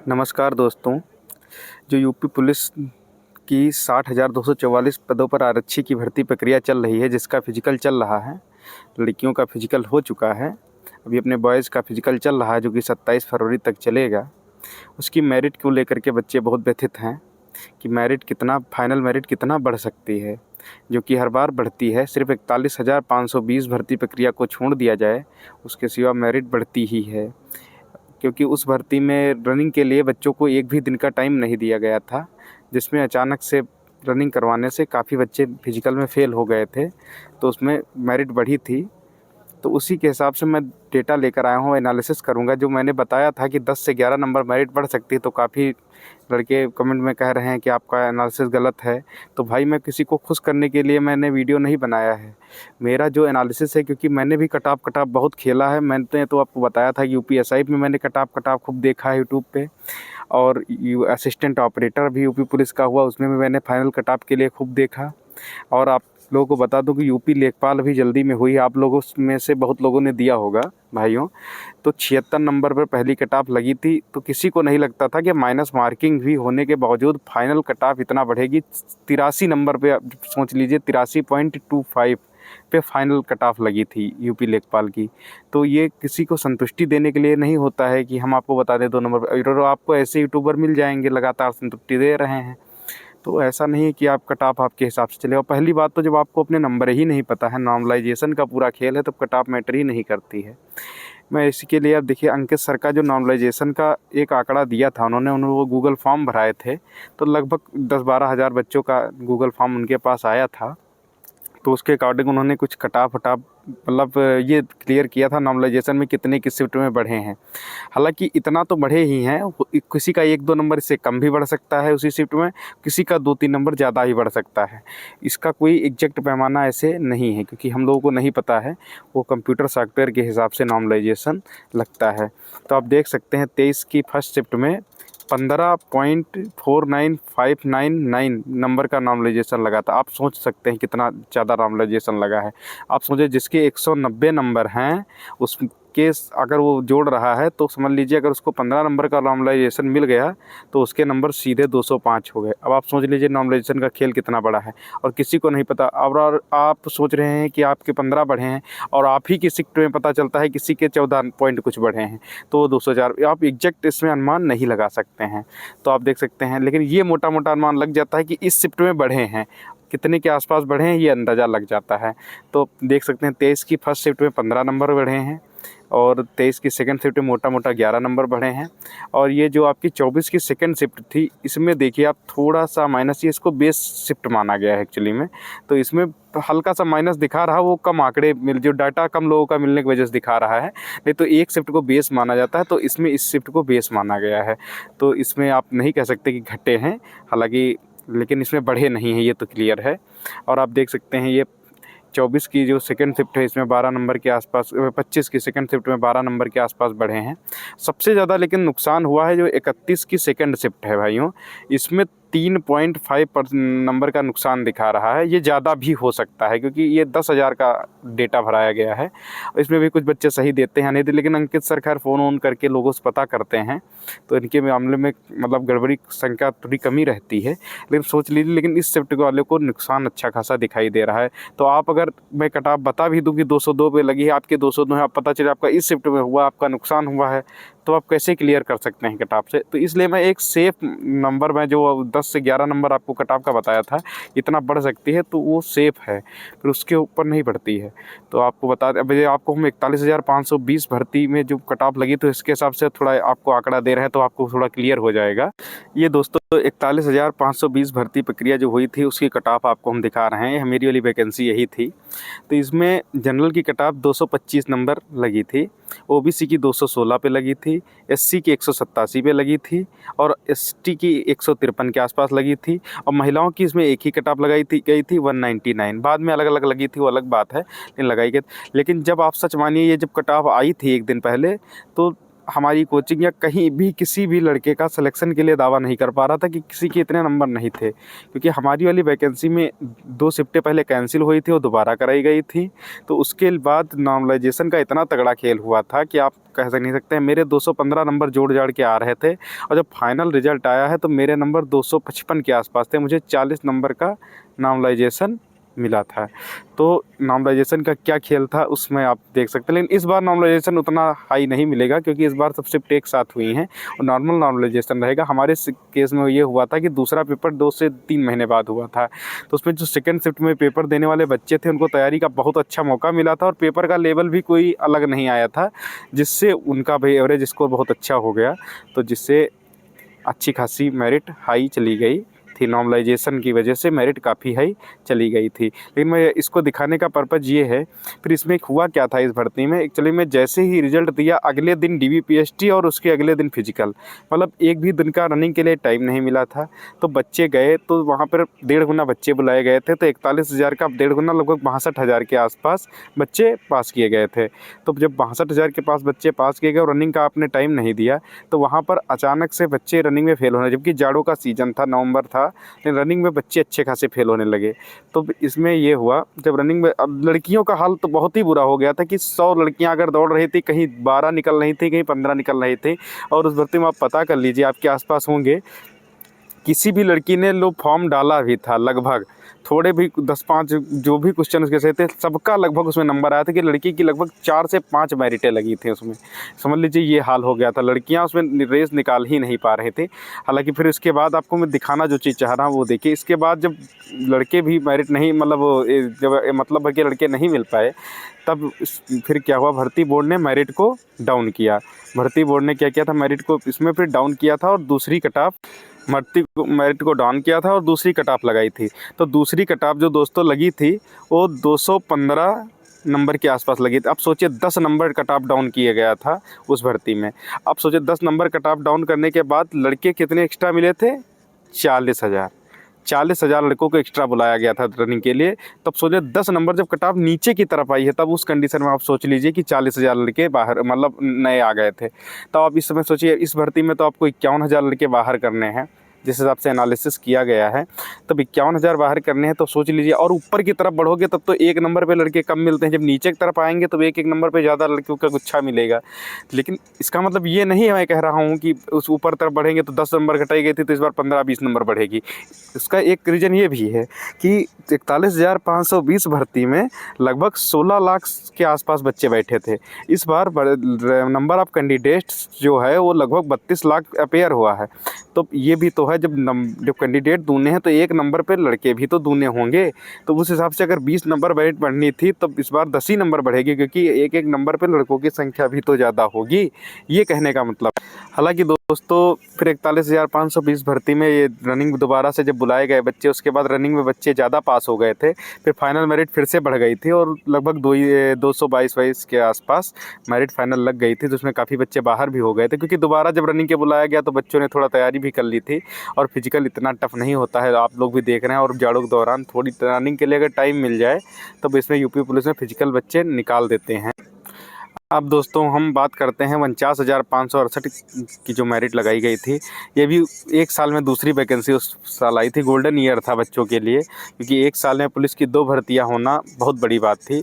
नमस्कार दोस्तों। जो यूपी पुलिस की 60,244 पदों पर आरक्षी की भर्ती प्रक्रिया चल रही है, जिसका फिजिकल चल रहा है। लड़कियों का फिजिकल हो चुका है, अभी अपने बॉयज़ का फिजिकल चल रहा है, जो कि 27 फरवरी तक चलेगा। उसकी मेरिट को लेकर के बच्चे बहुत व्यथित हैं कि फाइनल मेरिट कितना बढ़ सकती है, जो कि हर बार बढ़ती है। सिर्फ 41,520 भर्ती प्रक्रिया को छोड़ दिया जाए, उसके सिवा मेरिट बढ़ती ही है, क्योंकि उस भर्ती में रनिंग के लिए बच्चों को एक भी दिन का टाइम नहीं दिया गया था, जिसमें अचानक से रनिंग करवाने से काफ़ी बच्चे फिजिकल में फ़ेल हो गए थे, तो उसमें मेरिट बढ़ी थी। तो उसी के हिसाब से मैं डेटा लेकर आया हूँ, एनालिसिस करूँगा। जो मैंने बताया था कि 10 से 11 नंबर मेरिट बढ़ सकती है, तो काफ़ी लड़के कमेंट में कह रहे हैं कि आपका एनालिसिस गलत है। तो भाई, मैं किसी को खुश करने के लिए मैंने वीडियो नहीं बनाया है। मेरा जो एनालिसिस है, क्योंकि मैंने भी कट ऑफ बहुत खेला है। मैंने तो आपको बताया था कि यूपीएसआई में मैंने कट ऑफ खूब देखा है यूट्यूब पे, और असिस्टेंट ऑपरेटर भी यूपी पुलिस का हुआ, उसमें भी मैंने फाइनल कट ऑफ के लिए खूब देखा। और आप लोगों को बता दूं कि यूपी लेखपाल भी जल्दी में हुई, आप लोगों में से बहुत लोगों ने दिया होगा भाइयों। तो 76 नंबर पर पहली कट ऑफ लगी थी, तो किसी को नहीं लगता था कि माइनस मार्किंग भी होने के बावजूद फाइनल कट ऑफ इतना बढ़ेगी। 83 नंबर पे आप सोच लीजिए, 83.25 पे फाइनल कट ऑफ लगी थी यूपी लेखपाल की। तो ये किसी को संतुष्टि देने के लिए नहीं होता है कि हम आपको बता दें 2 नंबर पर, आपको ऐसे यूट्यूबर मिल जाएंगे लगातार संतुष्टि दे रहे हैं। तो ऐसा नहीं है कि आप कट ऑफ आपके हिसाब से चले। और पहली बात तो, जब आपको अपने नंबर ही नहीं पता है, नॉर्मलाइजेशन का पूरा खेल है, तब कट ऑफ मैटर ही नहीं करती है। मैं इसी के लिए, अब देखिए, अंकित सर का जो नॉर्मलाइजेशन का एक आंकड़ा दिया था उन्होंने वो गूगल फॉर्म भराए थे, तो लगभग 10-12 हज़ार बच्चों का गूगल फॉर्म उनके पास आया था। तो उसके अकॉर्डिंग उन्होंने कुछ कट ऑफ मतलब ये क्लियर किया था नॉर्मलाइजेशन में कितने किस शिफ्ट में बढ़े हैं। हालांकि इतना तो बढ़े ही हैं, किसी का 1-2 नंबर इससे कम भी बढ़ सकता है उसी शिफ्ट में, किसी का 2-3 नंबर ज़्यादा ही बढ़ सकता है। इसका कोई एग्जैक्ट पैमाना ऐसे नहीं है, क्योंकि हम लोगों को नहीं पता है, वो कंप्यूटर सॉफ्टवेयर के हिसाब से नॉर्मलाइजेशन लगता है। तो आप देख सकते हैं 23 की फर्स्ट शिफ्ट में 15.49599 नंबर का नॉर्मलाइजेशन लगा था। आप सोच सकते हैं कितना ज़्यादा नॉर्मलाइजेशन लगा है। आप सोचें, जिसके 190 नंबर हैं, उसके अगर वो जोड़ रहा है, तो समझ लीजिए अगर उसको 15 नंबर का नॉर्मलाइजेशन मिल गया, तो उसके नंबर सीधे 205 हो गए। अब आप सोच लीजिए नॉर्मलाइजेशन का खेल कितना बड़ा है, और किसी को नहीं पता। और आप सोच रहे हैं कि आपके 15 बढ़े हैं, और आप ही की शिफ्ट में पता चलता है किसी के 14 पॉइंट कुछ बढ़े हैं, तो 204। आप एग्जैक्ट इसमें अनुमान नहीं लगा सकते हैं। तो आप देख सकते हैं, लेकिन ये मोटा मोटा अनुमान लग जाता है कि इस शिफ्ट में बढ़े हैं, कितने के आसपास बढ़े हैं, ये अंदाज़ा लग जाता है। तो देख सकते हैं 23 की फर्स्ट शिफ्ट में 15 नंबर बढ़े हैं, और 23 की सेकंड शिफ्ट में मोटा मोटा 11 नंबर बढ़े हैं। और ये जो आपकी 24 की सेकंड शिफ्ट थी, इसमें देखिए आप थोड़ा सा माइनस, ये इसको बेस शिफ्ट माना गया है एक्चुअली में, तो इसमें हल्का सा माइनस दिखा रहा है। वो कम आंकड़े जो डाटा कम लोगों का मिलने की वजह से दिखा रहा है, नहीं तो एक शिफ्ट को बेस माना जाता है, तो इसमें इस शिफ्ट को बेस माना गया है। तो इसमें आप नहीं कह सकते कि घटे हैं, हालांकि, लेकिन इसमें बढ़े नहीं हैं, ये तो क्लियर है। और आप देख सकते हैं ये 24 की जो सेकंड शिफ्ट है, इसमें 12 नंबर के आसपास, 25 की सेकंड शिफ्ट में 12 नंबर के आसपास बढ़े हैं। सबसे ज़्यादा लेकिन नुकसान हुआ है जो 31 की सेकंड शिफ्ट है भाइयों, इसमें 3.5 नंबर का नुकसान दिखा रहा है। ये ज़्यादा भी हो सकता है, क्योंकि ये 10,000 का डेटा भराया गया है, इसमें भी कुछ बच्चे सही देते हैं नहीं, लेकिन अंकित सर खैर फ़ोन ऑन करके लोगों से पता करते हैं, तो इनके मामले में मतलब गड़बड़ी संख्या थोड़ी कमी रहती है। लेकिन सोच लीजिए, लेकिन इस शिफ्ट वाले को नुकसान अच्छा खासा दिखाई दे रहा है। तो आप, अगर मैं कट ऑफ बता भी दूँ कि 202 पे लगी है, आपके 202 है, आप पता चले आपका इस शिफ्ट में हुआ, आपका नुकसान हुआ है, तो आप कैसे क्लियर कर सकते हैं कट ऑफ से। तो इसलिए मैं एक सेफ नंबर में, जो 10 से 11 नंबर आपको कट ऑफ का बताया था, इतना बढ़ सकती है, तो वो सेफ़ है, फिर उसके ऊपर नहीं बढ़ती है। तो आपको बता दें, अब ये आपको हम 41,520 भर्ती में जो कट ऑफ लगी, तो इसके हिसाब से थोड़ा आपको आंकड़ा दे रहे हैं, तो आपको थोड़ा क्लियर हो जाएगा। ये दोस्तों 41,520 भर्ती प्रक्रिया जो हुई थी, उसकी कट ऑफ आपको हम दिखा रहे हैं। मेरी वाली वैकेंसी यही थी। तो इसमें जनरल की कट ऑफ 225 नंबर लगी थी, ओबीसी की 216 पे लगी थी, एससी की 187 पे लगी थी, और एसटी की 153 के आसपास लगी थी, और महिलाओं की इसमें एक ही कट ऑफ गई थी 199। बाद में अलग अलग लगी थी, वो अलग बात है, लेकिन लगाई गई। लेकिन जब आप सच मानिए, ये जब कट ऑफ आई थी एक दिन पहले, तो हमारी कोचिंग या कहीं भी किसी भी लड़के का सिलेक्शन के लिए दावा नहीं कर पा रहा था कि किसी के इतने नंबर नहीं थे, क्योंकि हमारी वाली वैकेंसी में 2 शिफ्टें पहले कैंसिल हुई थी और दोबारा कराई गई थी। तो उसके बाद नॉर्मलाइजेशन का इतना तगड़ा खेल हुआ था कि आप कह नहीं सकते हैं। मेरे 215 नंबर जोड़ जाड़ के आ रहे थे और जब फाइनल रिजल्ट आया है तो मेरे नंबर 255 के आसपास थे। मुझे 40 नंबर का नॉर्मलाइजेशन मिला था। तो नॉर्मलाइजेशन का क्या खेल था उसमें आप देख सकते हैं। लेकिन इस बार नॉर्मलाइजेशन उतना हाई नहीं मिलेगा, क्योंकि इस बार सब शिफ्ट एक साथ हुई हैं और नॉर्मल नॉर्मलाइजेशन रहेगा। हमारे केस में ये हुआ था कि दूसरा पेपर 2 से 3 महीने बाद हुआ था। तो उसमें जो सेकेंड शिफ्ट में पेपर देने वाले बच्चे थे उनको तैयारी का बहुत अच्छा मौका मिला था और पेपर का लेवल भी कोई अलग नहीं आया था, जिससे उनका भी एवरेज स्कोर बहुत अच्छा हो गया। तो जिससे अच्छी खासी मेरिट हाई चली गई थी। नॉर्मलाइजेशन की वजह से मेरिट काफ़ी हाई चली गई थी। लेकिन मैं इसको दिखाने का पर्पज़ ये है, फिर इसमें हुआ क्या था इस भर्ती में। एक्चुअली मैं जैसे ही रिज़ल्ट दिया अगले दिन DVPST और उसके अगले दिन फिजिकल, मतलब एक भी दिन का रनिंग के लिए टाइम नहीं मिला था। तो बच्चे गए तो वहाँ पर 1.5 गुना बच्चे बुलाए गए थे। तो 41,000 का 1.5 गुना लगभग 62,000 के आसपास बच्चे पास किए गए थे। तो जब 62,000 के पास बच्चे पास किए गए और रनिंग का आपने टाइम नहीं दिया तो वहाँ पर अचानक से बच्चे रनिंग में फेल होने, जबकि जाड़ों का सीज़न था, नवंबर था, लेकिन रनिंग में बच्चे अच्छे खासे फेल होने लगे। तो इसमें ये हुआ, जब रनिंग में अब लड़कियों का हाल तो बहुत ही बुरा हो गया था कि 100 लड़कियां अगर दौड़ रही थी, कहीं 12 निकल रही थी, कहीं 15 निकल रही थी। और उस भर्ती में आप पता कर लीजिए, आपके आसपास होंगे, किसी भी लड़की ने लो फॉर्म डाला भी था, लगभग थोड़े भी 10-5 जो भी क्वेश्चन उसके सही थे, सबका लगभग उसमें नंबर आया था कि लड़की की लगभग 4 से 5 मेरिटें लगी थी उसमें। समझ लीजिए ये हाल हो गया था, लड़कियां उसमें रेस निकाल ही नहीं पा रहे थे। हालांकि फिर इसके बाद आपको मैं दिखाना जो चीज़ चाह रहा हूँ वो देखिए। इसके बाद जब लड़के भी मेरिट नहीं, मतलब जब मतलब कि लड़के नहीं मिल पाए, तब फिर क्या हुआ, भर्ती बोर्ड ने मेरिट को डाउन किया। भर्ती बोर्ड ने क्या किया था, मेरिट को इसमें फिर डाउन किया था और दूसरी कट ऑफ मेरिट को डाउन किया था और दूसरी कट ऑफ लगाई थी। तो दूसरी कट ऑफ जो दोस्तों लगी थी वो 215 नंबर के आसपास लगी थी। आप सोचिए 10 नंबर कट ऑफ डाउन किया गया था उस भर्ती में। आप सोचिए 10 नंबर कट ऑफ डाउन करने के बाद लड़के कितने एक्स्ट्रा मिले थे, 40,000। 40,000 लड़कों को एक्स्ट्रा बुलाया गया था रनिंग के लिए। तब सोचिए 10 नंबर जब कट ऑफ नीचे की तरफ आई है, तब उस कंडीशन में आप सोच लीजिए कि 40,000 लड़के बाहर, मतलब नए आ गए थे। तो आप इस समय सोचिए इस भर्ती में तो आपको 51,000 लड़के बाहर करने हैं, जिस हिसाब से एनालिसिस किया गया है। तब 51,000 बाहर करने हैं, तो सोच लीजिए। और ऊपर की तरफ बढ़ोगे तब तो 1 नंबर पे लड़के कम मिलते हैं, जब नीचे की तरफ आएंगे तो 1-1 नंबर पे ज़्यादा लड़कियों का गुच्छा मिलेगा। लेकिन इसका मतलब ये नहीं है, मैं कह रहा हूँ कि उस ऊपर तरफ बढ़ेंगे तो 10 नंबर घटाई गई थी तो इस बार 15-20 नंबर बढ़ेगी। इसका एक रीज़न ये भी है कि 41,520 भर्ती में लगभग 16 लाख के आसपास बच्चे बैठे थे। इस बार नंबर ऑफ़ कैंडिडेट्स जो है वो लगभग 32 लाख अपेयर हुआ है। तो ये भी तो है, जब कैंडिडेट दूने हैं तो 1 नंबर पे लड़के भी तो दूने होंगे। तो उस हिसाब से अगर 20 नंबर मेरिट बढ़नी थी तब इस बार 10 ही नंबर बढ़ेगी, क्योंकि 1-1 नंबर पे लड़कों की संख्या भी तो ज़्यादा होगी, ये कहने का मतलब। हालांकि दोस्तों फिर 41,520 भर्ती में ये रनिंग दोबारा से जब बुलाए गए बच्चे, उसके बाद रनिंग में बच्चे ज़्यादा पास हो गए थे। फिर फाइनल मेरिट फिर से बढ़ गई थी और लगभग 222 के आसपास मेरिट फाइनल लग गई थी। तो उसमें काफ़ी बच्चे बाहर भी हो गए थे, क्योंकि दोबारा जब रनिंग के बुलाया गया तो बच्चों ने थोड़ा तैयारी भी कर ली थी। और फिजिकल इतना टफ नहीं होता है, आप लोग भी देख रहे हैं। और जाड़ों के दौरान थोड़ी रनिंग के लिए अगर टाइम मिल जाए तब इसमें यूपी पुलिस में फिजिकल बच्चे निकाल देते हैं। अब दोस्तों हम बात करते हैं 49,568 की जो मेरिट लगाई गई थी। ये भी एक साल में दूसरी वैकेंसी उस साल आई थी। गोल्डन ईयर था बच्चों के लिए, क्योंकि एक साल में पुलिस की 2 भर्तियां होना बहुत बड़ी बात थी।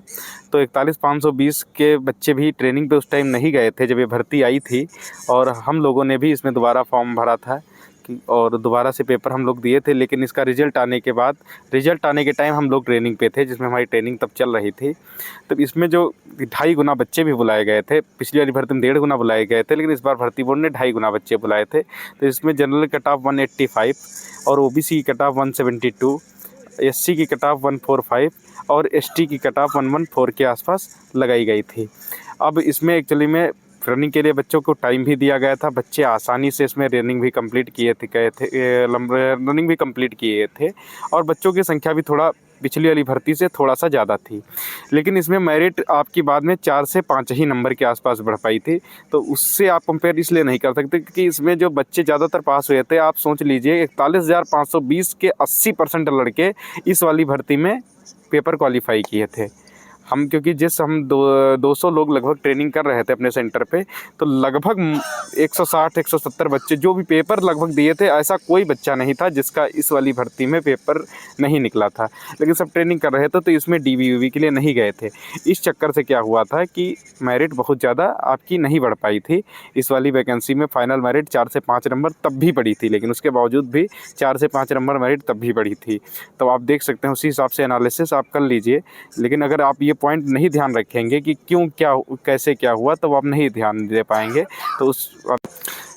तो 41,520 के बच्चे भी ट्रेनिंग पे उस टाइम नहीं गए थे जब ये भर्ती आई थी, और हम लोगों ने भी इसमें दोबारा फॉर्म भरा था और दोबारा से पेपर हम लोग दिए थे। लेकिन इसका रिज़ल्ट आने के बाद, रिज़ल्ट आने के टाइम हम लोग ट्रेनिंग पे थे, जिसमें हमारी ट्रेनिंग तब चल रही थी। तब इसमें जो 2.5 गुना बच्चे भी बुलाए गए थे। पिछली वाली भर्ती में 1.5 गुना बुलाए गए थे, लेकिन इस बार भर्ती बोर्ड ने 2.5 गुना बच्चे बुलाए थे। तो इसमें जनरल कट ऑफ 185 और OBC की कट ऑफ 172, SC की कट ऑफ 145 और ST की कट ऑफ 114 के आसपास लगाई गई थी। अब इसमें एक्चुअली में रनिंग के लिए बच्चों को टाइम भी दिया गया था। बच्चे आसानी से इसमें रनिंग भी कंप्लीट किए थे, रनिंग भी कंप्लीट किए थे। और बच्चों की संख्या भी थोड़ा पिछली वाली भर्ती से थोड़ा सा ज़्यादा थी। लेकिन इसमें मेरिट आपकी बाद में 4 से 5 ही नंबर के आसपास बढ़ पाई थी। तो उससे आप कंपेयर इसलिए नहीं कर सकते क्योंकि इसमें जो बच्चे ज़्यादातर पास हुए थे, आप सोच लीजिए 41,520 के 80% लड़के इस वाली भर्ती में पेपर क्वालिफाई किए थे। हम क्योंकि हम 200 लोग लगभग ट्रेनिंग कर रहे थे अपने सेंटर पे, तो लगभग 160-170 बच्चे जो भी पेपर लगभग दिए थे, ऐसा कोई बच्चा नहीं था जिसका इस वाली भर्ती में पेपर नहीं निकला था। लेकिन सब ट्रेनिंग कर रहे थे तो इसमें DVUV के लिए नहीं गए थे। इस चक्कर से क्या हुआ था कि मेरिट बहुत ज़्यादा आपकी नहीं बढ़ पाई थी। इस वाली वैकेंसी में फाइनल मेरिट 4 से 5 नंबर तब भी बढ़ी थी, लेकिन उसके बावजूद भी 4 से 5 नंबर मेरिट तब भी बढ़ी थी। तो आप देख सकते हैं, उसी हिसाब से एनालिसिस आप कर लीजिए। लेकिन अगर आप ये पॉइंट नहीं ध्यान रखेंगे कि क्यों, क्या, कैसे क्या हुआ, तो आप नहीं ध्यान दे पाएंगे। तो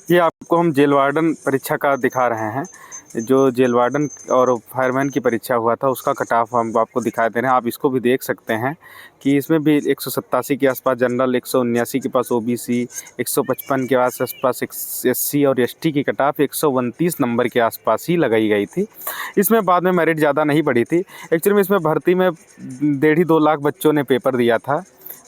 ये आपको हम जेल वार्डन परीक्षा का दिखा रहे हैं। जो जेल वार्डन और फायरमैन की परीक्षा हुआ था उसका कट ऑफ हम आपको दिखा दे रहे हैं। आप इसको भी देख सकते हैं कि इसमें भी 187 के आसपास जनरल, 179 के पास OBC, 155 के आसपास SC और ST की कट ऑफ 129 नंबर के आसपास ही लगाई गई थी। इसमें बाद में मेरिट ज़्यादा नहीं बढ़ी थी। एक्चुअली में इसमें भर्ती में 1.5-2 लाख बच्चों ने पेपर दिया था,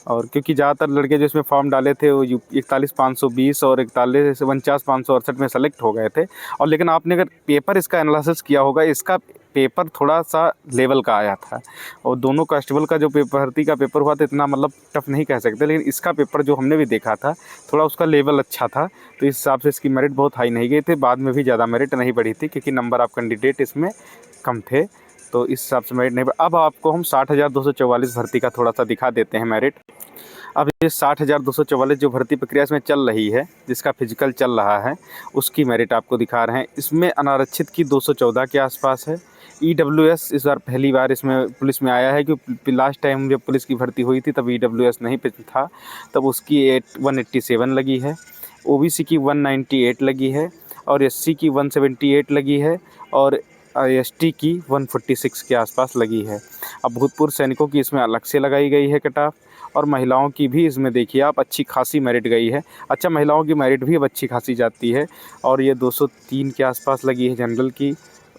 और क्योंकि ज़्यादातर लड़के जो इसमें फॉर्म डाले थे वो 41,520 और 49,568 में सेलेक्ट हो गए थे। और लेकिन आपने अगर पेपर इसका एनालिसिस किया होगा, इसका पेपर थोड़ा सा लेवल का आया था, और दोनों कांस्टेबल का जो भर्ती का पेपर हुआ था इतना मतलब टफ नहीं कह सकते, लेकिन इसका पेपर जो हमने भी देखा था थोड़ा उसका लेवल अच्छा था। तो इस हिसाब से इसकी मेरिट बहुत हाई नहीं गई थी। बाद में भी ज़्यादा मेरिट नहीं बढ़ी थी क्योंकि नंबर ऑफ कैंडिडेट इसमें कम थे, तो इस हिसाब से मेरिट नहीं। अब आपको हम 60,244 भर्ती का थोड़ा सा दिखा देते हैं मेरिट। अब ये 60,244 जो भर्ती प्रक्रिया इसमें चल रही है, जिसका फिजिकल चल रहा है, उसकी मेरिट आपको दिखा रहे हैं। इसमें अनारक्षित की 214 के आसपास है। EWS इस बार पहली बार इसमें पुलिस में आया है, क्योंकि लास्ट टाइम जब पुलिस की भर्ती हुई थी तब EWS नहीं पे था, तब उसकी 187 लगी है। OBC की 198 लगी है, और SC की 178 लगी है, और ST की 146 के आसपास लगी है। अब भूतपूर्व सैनिकों की इसमें अलग से लगाई गई है कट ऑफ, और महिलाओं की भी इसमें देखिए आप अच्छी खासी मेरिट गई है। अच्छा, महिलाओं की मेरिट भी अब अच्छी खासी जाती है, और ये 203 के आसपास लगी है जनरल की,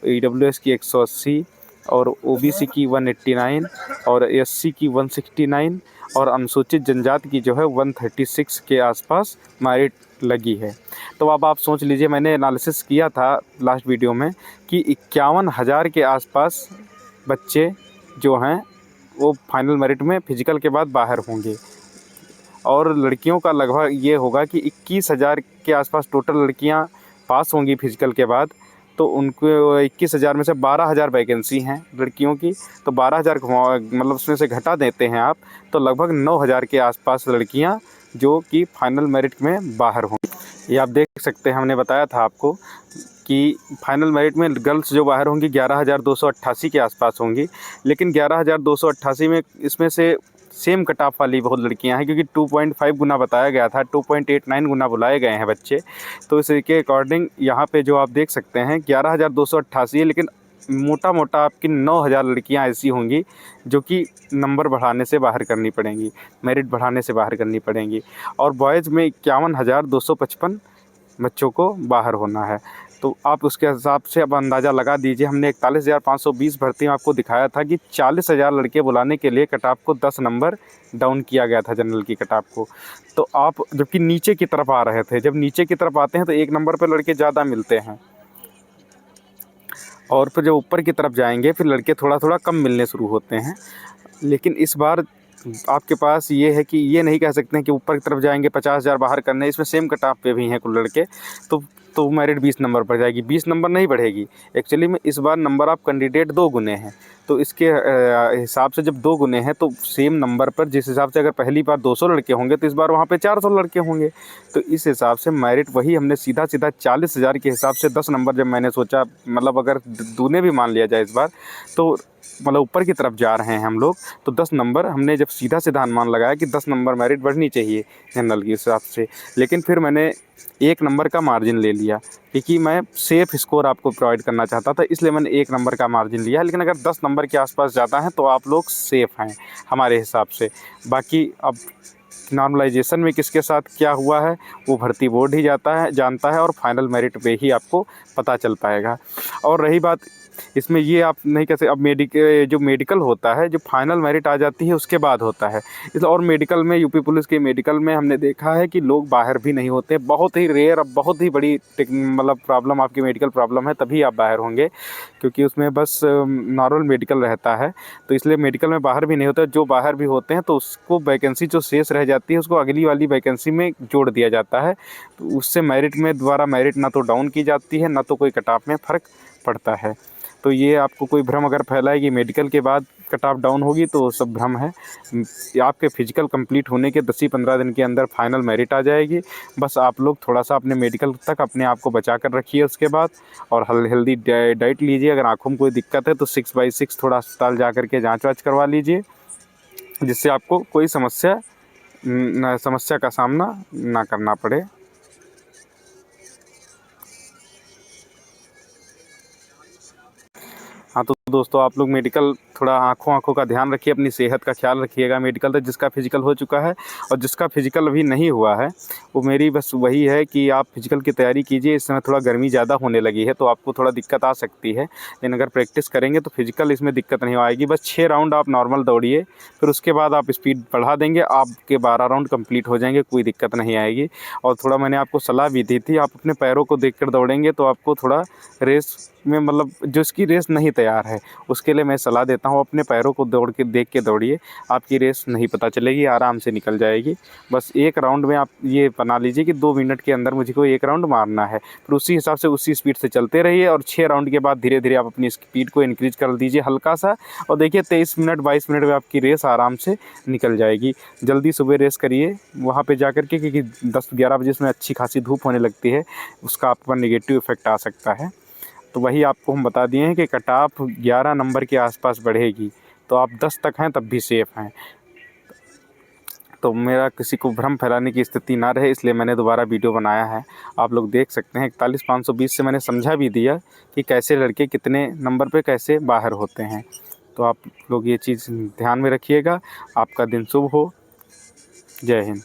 EWS की 180, और OBC की 189, और SC की 169, और अनुसूचित जनजाति की जो है 136 के आसपास मेरिट लगी है। तो अब आप सोच लीजिए, मैंने एनालिसिस किया था लास्ट वीडियो में कि 51,000 के आसपास बच्चे जो हैं वो फाइनल मेरिट में फिजिकल के बाद बाहर होंगे, और लड़कियों का लगभग ये होगा कि 21,000 के आसपास टोटल लड़कियां पास होंगी फिजिकल के बाद। तो उनको 21,000 में से 12,000 वैकेंसी हैं लड़कियों की, तो 12,000 मतलब उसमें से घटा देते हैं आप, तो लगभग 9,000 के आसपास लड़कियां जो कि फाइनल मेरिट में बाहर होंगी। ये आप देख सकते हैं, हमने बताया था आपको कि फाइनल मेरिट में गर्ल्स जो बाहर होंगी 11,288 के आसपास होंगी। लेकिन 11,288 में इसमें से सेम कट ऑफ वाली बहुत लड़कियां हैं, क्योंकि 2.5 गुना बताया गया था, 2.89 गुना बुलाए गए हैं बच्चे। तो इसके अकॉर्डिंग यहाँ पे जो आप देख सकते हैं 11,288 है, लेकिन मोटा मोटा आपकी 9,000 लड़कियां ऐसी होंगी जो कि नंबर बढ़ाने से बाहर करनी पड़ेंगी, मेरिट बढ़ाने से बाहर करनी पड़ेंगी। और बॉयज़ में 51,255 बच्चों को बाहर होना है। तो आप उसके हिसाब से अब अंदाज़ा लगा दीजिए। हमने 41,520 भर्ती में आपको दिखाया था कि 40,000 लड़के बुलाने के लिए कट ऑफ को 10 नंबर डाउन किया गया था जनरल की कट ऑफ को। तो आप जबकि नीचे की तरफ आ रहे थे, जब नीचे की तरफ आते हैं तो 1 नंबर पर लड़के ज़्यादा मिलते हैं, और फिर जब ऊपर की तरफ जाएंगे फिर लड़के थोड़ा थोड़ा कम मिलने शुरू होते हैं। लेकिन इस बार आपके पास ये है कि ये नहीं कह सकते हैं कि ऊपर की तरफ जाएंगे 50,000 बाहर करने, इसमें सेम कट ऑफ पे भी हैं कुल लड़के, तो मेरिट 20 नंबर पर जाएगी, 20 नंबर नहीं बढ़ेगी। एक्चुअली में इस बार नंबर ऑफ कैंडिडेट 2 गुने हैं, तो इसके हिसाब से जब 2 गुने हैं तो सेम नंबर पर, जिस हिसाब से अगर पहली बार 200 लड़के होंगे तो इस बार वहाँ पे 400 लड़के होंगे। तो इस हिसाब से मेरिट वही हमने सीधा 40,000 के हिसाब से 10 नंबर, जब मैंने सोचा मतलब अगर दूने भी मान लिया जाए इस बार, तो मतलब ऊपर की तरफ जा रहे हैं हम लोग, तो 10 नंबर हमने जब सीधा अनुमान लगाया कि 10 नंबर मेरिट बढ़नी चाहिए जनरल के हिसाब से। लेकिन फिर मैंने 1 नंबर का मार्जिन ले लिया, क्योंकि मैं सेफ़ स्कोर आपको प्रोवाइड करना चाहता था, इसलिए मैंने 1 नंबर का मार्जिन लिया। लेकिन अगर 10 नंबर के आसपास ज़्यादा हैं तो आप लोग सेफ़ हैं हमारे हिसाब से। बाकी अब नॉर्मलाइजेशन में किसके साथ क्या हुआ है वो भर्ती बोर्ड ही जानता है, और फाइनल मेरिट पे ही आपको पता चल पाएगा। और रही बात इसमें ये आप नहीं कह सकते। अब जो मेडिकल होता है, जो फाइनल मेरिट आ जाती है उसके बाद होता है। इस और मेडिकल में, यूपी पुलिस के मेडिकल में हमने देखा है कि लोग बाहर भी नहीं होते, बहुत ही रेयर। अब बहुत ही बड़ी मतलब प्रॉब्लम, आपकी मेडिकल प्रॉब्लम है तभी आप बाहर होंगे, क्योंकि उसमें बस नॉर्मल मेडिकल रहता है। तो इसलिए मेडिकल में बाहर भी नहीं होता। जो बाहर भी होते हैं तो उसको वैकेंसी जो शेष रह जाती है उसको अगली वाली वैकेंसी में जोड़ दिया जाता है। तो उससे मेरिट में दोबारा मेरिट ना तो डाउन की जाती है, ना तो कोई कट ऑफ में फ़र्क पड़ता है। तो ये आपको कोई भ्रम अगर फैला है कि मेडिकल के बाद कट ऑफ डाउन होगी, तो सब भ्रम है। आपके फिजिकल कंप्लीट होने के 10 ही 15 दिन के अंदर फाइनल मेरिट आ जाएगी। बस आप लोग थोड़ा सा अपने मेडिकल तक अपने आप को बचा कर रखिए उसके बाद, और हेल्दी डाइट लीजिए। अगर आँखों में कोई दिक्कत है तो 6/6 थोड़ा अस्पताल जा कर के जाँच वाँच करवा लीजिए, जिससे आपको कोई समस्या का सामना ना करना पड़े। हाँ, तो दोस्तों आप लोग मेडिकल थोड़ा आँखों का ध्यान रखिए, अपनी सेहत का ख्याल रखिएगा। मेडिकल तो जिसका फिजिकल हो चुका है और जिसका फिजिकल अभी नहीं हुआ है, वो मेरी बस वही है कि आप फिजिकल की तैयारी कीजिए। इस समय थोड़ा गर्मी ज़्यादा होने लगी है तो आपको थोड़ा दिक्कत आ सकती है, लेकिन अगर प्रैक्टिस करेंगे तो फिजिकल इसमें दिक्कत नहीं आएगी। बस 6 राउंड आप नॉर्मल दौड़िए, फिर उसके बाद आप स्पीड बढ़ा देंगे, आपके 12 राउंड कंप्लीट हो जाएंगे, कोई दिक्कत नहीं आएगी। और थोड़ा मैंने आपको सलाह भी दी थी, आप अपने पैरों को देख कर दौड़ेंगे तो आपको थोड़ा रेस में, मतलब जो इसकी रेस नहीं तैयार है उसके लिए मैं सलाह देता हूँ, अपने पैरों को दौड़ के देख के दौड़िए, आपकी रेस नहीं पता चलेगी, आराम से निकल जाएगी। बस एक राउंड में आप ये बना लीजिए कि 2 मिनट के अंदर मुझको एक राउंड मारना है, फिर उसी हिसाब से उसी स्पीड से चलते रहिए। और 6 राउंड के बाद धीरे धीरे आप अपनी स्पीड को इंक्रीज कर दीजिए हल्का सा, और देखिए 23 मिनट 22 मिनट में आपकी रेस आराम से निकल जाएगी। जल्दी सुबह रेस करिए वहाँ पर जा कर के, क्योंकि 10-11 बजे इसमें अच्छी खासी धूप होने लगती है, उसका आप पर नेगेटिव इफेक्ट आ सकता है। तो वही आपको हम बता दिए हैं कि कट ऑफ 11 नंबर के आसपास बढ़ेगी, तो आप 10 तक हैं तब भी सेफ़ हैं। तो मेरा किसी को भ्रम फैलाने की स्थिति ना रहे, इसलिए मैंने दोबारा वीडियो बनाया है। आप लोग देख सकते हैं 41,520 से मैंने समझा भी दिया कि कैसे लड़के कितने नंबर पे कैसे बाहर होते हैं। तो आप लोग ये चीज़ ध्यान में रखिएगा। आपका दिन शुभ हो। जय हिंद।